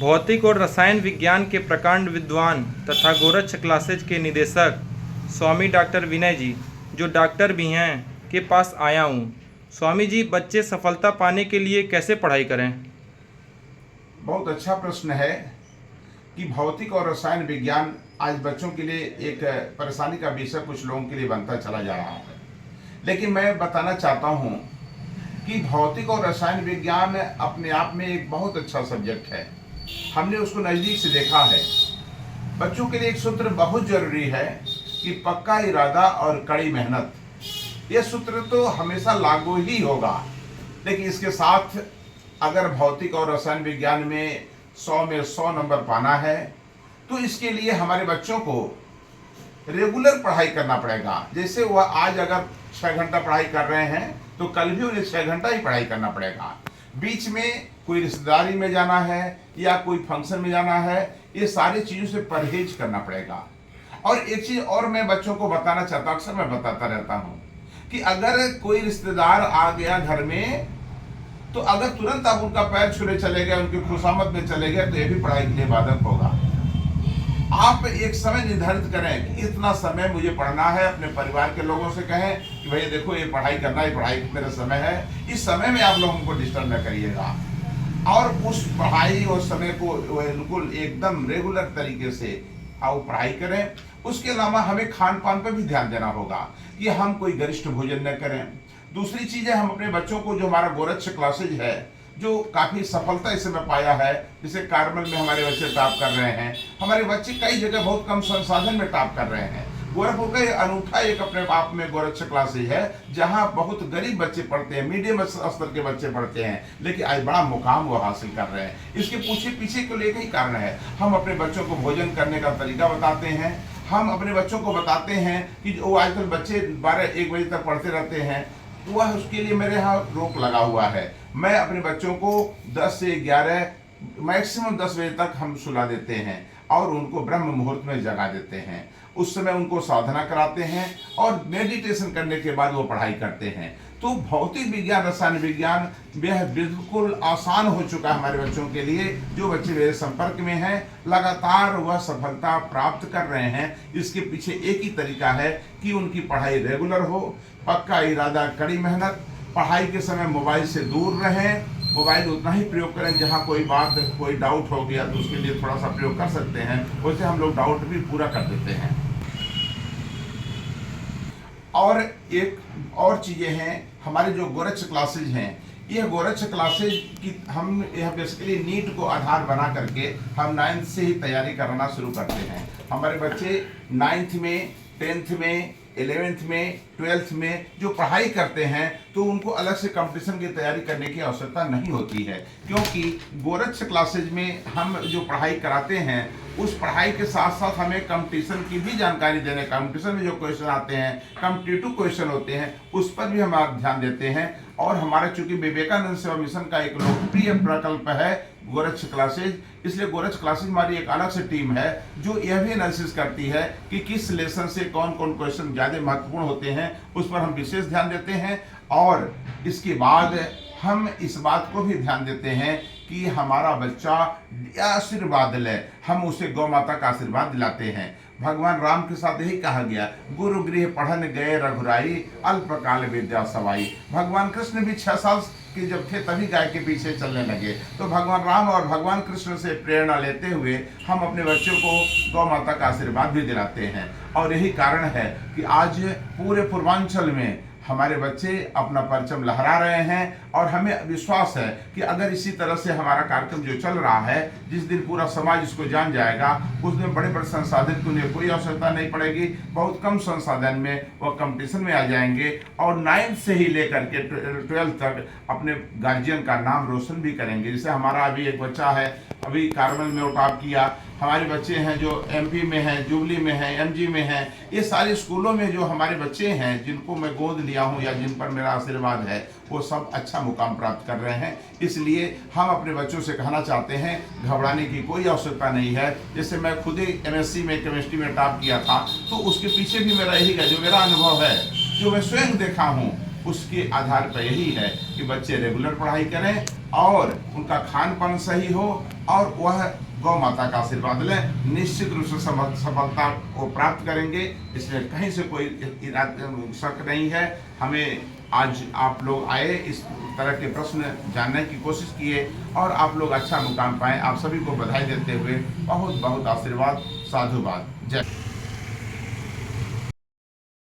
भौतिक और रसायन विज्ञान के प्रकांड विद्वान तथा गोरक्ष क्लासेज के निदेशक स्वामी डॉक्टर विनय जी, जो डॉक्टर भी हैं, के पास आया हूँ। स्वामी जी, बच्चे सफलता पाने के लिए कैसे पढ़ाई करें? बहुत अच्छा प्रश्न है कि भौतिक और रसायन विज्ञान आज बच्चों के लिए एक परेशानी का विषय कुछ लोगों के लिए बनता चला जा रहा है। लेकिन मैं बताना चाहता हूँ कि भौतिक और रसायन विज्ञान अपने आप में एक बहुत अच्छा सब्जेक्ट है। हमने उसको नज़दीक से देखा है। बच्चों के लिए एक सूत्र बहुत जरूरी है कि पक्का इरादा और कड़ी मेहनत। यह सूत्र तो हमेशा लागू ही होगा, लेकिन इसके साथ अगर भौतिक और रसायन विज्ञान में 100 में 100 नंबर पाना है तो इसके लिए हमारे बच्चों को रेगुलर पढ़ाई करना पड़ेगा। जैसे वह आज अगर 6 घंटा पढ़ाई कर रहे हैं तो कल भी उन्हें 6 घंटा ही पढ़ाई करना पड़ेगा। बीच में कोई रिश्तेदारी में जाना है या कोई फंक्शन में जाना है, ये सारी चीज़ों से परहेज करना पड़ेगा। और एक चीज़ और मैं बच्चों को बताना चाहता हूँ, अक्सर मैं बताता रहता हूँ कि अगर कोई रिश्तेदार आ गया घर में तो अगर तुरंत आप उनका पैर छूने चले गए, उनकी खुशामद में चले गए, तो ये भी पढ़ाई के लिए बाधक होगा। आप एक समय निर्धारित करें कि इतना समय मुझे पढ़ना है। अपने परिवार के लोगों से कहें कि भाई देखो ये पढ़ाई करना है, पढ़ाई मेरा समय है, इस समय में आप लोगों को डिस्टर्ब न करिएगा। और उस पढ़ाई और समय को बिल्कुल एकदम रेगुलर तरीके से आप पढ़ाई करें। उसके अलावा हमें खान पान पर भी ध्यान देना होगा कि हम कोई गरिष्ठ भोजन न करें। दूसरी चीज़ है, हम अपने बच्चों को, जो हमारा गोरक्ष क्लासेज है जो काफ़ी सफलता इस समय पाया है, जैसे कार्मल में हमारे बच्चे टॉप कर रहे हैं। हमारे बच्चे कई जगह बहुत कम संसाधन में टॉप कर रहे हैं। गोरखपुर का ये अनूठा एक अपने आप में गोरक्ष क्लासेज है जहाँ बहुत गरीब बच्चे पढ़ते हैं, मीडियम स्तर के बच्चे पढ़ते हैं, लेकिन आज बड़ा मुकाम वो हासिल कर रहे हैं। इसके पीछे को लेकर ही कारण है। हम अपने बच्चों को भोजन करने का तरीका बताते हैं। हम अपने बच्चों को बताते हैं कि जो आजकल बच्चे 12-1 बजे तक पढ़ते रहते हैं, तो वह उसके लिए मेरे यहाँ रोक लगा हुआ है। मैं अपने बच्चों को 10 से 11 मैक्सिमम 10 बजे तक हम सुला देते हैं और उनको ब्रह्म मुहूर्त में जगा देते हैं। उस समय उनको साधना कराते हैं और मेडिटेशन करने के बाद वो पढ़ाई करते हैं। तो भौतिक विज्ञान, रसायन विज्ञान यह बिल्कुल आसान हो चुका है हमारे बच्चों के लिए। जो बच्चे मेरे संपर्क में हैं, लगातार वह सफलता प्राप्त कर रहे हैं। इसके पीछे एक ही तरीका है कि उनकी पढ़ाई रेगुलर हो, पक्का इरादा, कड़ी मेहनत। पढ़ाई के समय मोबाइल से दूर रहें। मोबाइल उतना ही प्रयोग करें जहाँ कोई बात, कोई डाउट हो गया तो उसके लिए थोड़ा सा प्रयोग कर सकते हैं। वैसे हम लोग डाउट भी पूरा कर देते हैं। और एक और चीज़ें हैं, हमारे जो गोरक्ष क्लासेज हैं, यह गोरक्ष क्लासेज की हम यह बेसिकली नीट को आधार बना करके हम 9th से ही तैयारी करना शुरू करते हैं। हमारे बच्चे 9th में, 10th में, 11th में, 12th में जो पढ़ाई करते हैं तो उनको अलग से कंपटीशन की तैयारी करने की आवश्यकता नहीं होती है, क्योंकि गोरक्ष क्लासेज में हम जो पढ़ाई कराते हैं उस पढ़ाई के साथ साथ हमें कंपटीशन की भी जानकारी देने, कंपटीशन में जो क्वेश्चन आते हैं, कॉम्पिटिटिव क्वेश्चन होते हैं, उस पर भी हम ध्यान देते हैं। और हमारा चूंकि विवेकानंद सेवा मिशन का एक लोकप्रिय प्रकल्प है गोरक्ष क्लासेज, इसलिए गोरक्ष क्लासेज हमारी एक अलग से टीम है जो यह भी एनालिसिस करती है कि किस लेसन से कौन कौन क्वेश्चन ज़्यादा महत्वपूर्ण होते हैं, उस पर हम विशेष ध्यान देते हैं। और इसके बाद हम इस बात को भी ध्यान देते हैं कि हमारा बच्चा आशीर्वाद ले, हम उसे गौ माता का आशीर्वाद दिलाते हैं। भगवान राम के साथ यही कहा गया, गुरु गृह पढ़न गए रघुराई, अल्पकाल विद्या सवाई। भगवान कृष्ण भी 6 साल के जब थे तभी गाय के पीछे चलने लगे। तो भगवान राम और भगवान कृष्ण से प्रेरणा लेते हुए हम अपने बच्चों को गौ माता का आशीर्वाद भी दिलाते हैं। और यही कारण है कि आज पूरे पूर्वांचल में हमारे बच्चे अपना परचम लहरा रहे हैं। और हमें विश्वास है कि अगर इसी तरह से हमारा कार्यक्रम जो चल रहा है, जिस दिन पूरा समाज इसको जान जाएगा, उस दिन बड़े बड़े संसाधन की उन्हें कोई आवश्यकता नहीं पड़ेगी। बहुत कम संसाधन में वह कंपटीशन में आ जाएंगे और 9th से ही लेकर के 12th तक अपने गार्जियन का नाम रोशन भी करेंगे। जैसे हमारा अभी एक बच्चा है, अभी कार्मल में टॉप किया। हमारे बच्चे हैं जो MP में हैं, जुबली में हैं, MG में हैं। ये सारे स्कूलों में जो हमारे बच्चे हैं जिनको मैं गोद लिया हूँ या जिन पर मेरा आशीर्वाद है, वो सब अच्छा मुकाम प्राप्त कर रहे हैं। इसलिए हम अपने बच्चों से कहना चाहते हैं, घबराने की कोई आवश्यकता नहीं है। जैसे मैं खुद ही MSc में केमिस्ट्री में टॉप किया था, तो उसके पीछे भी मेरा यही है, जो मेरा अनुभव है, जो मैं स्वयं देखा हूँ, उसके आधार पर यही है कि बच्चे रेगुलर पढ़ाई करें, और उनका खान पान सही हो और वह गौ माता का आशीर्वाद लें, निश्चित रूप से सफलता को प्राप्त करेंगे। इसमें कहीं से कोई शक नहीं है। हमें आज आप लोग आए, इस तरह के प्रश्न जानने की कोशिश किए और आप लोग अच्छा मुकाम पाए। आप सभी को बधाई देते हुए बहुत बहुत आशीर्वाद, साधुवाद। जय।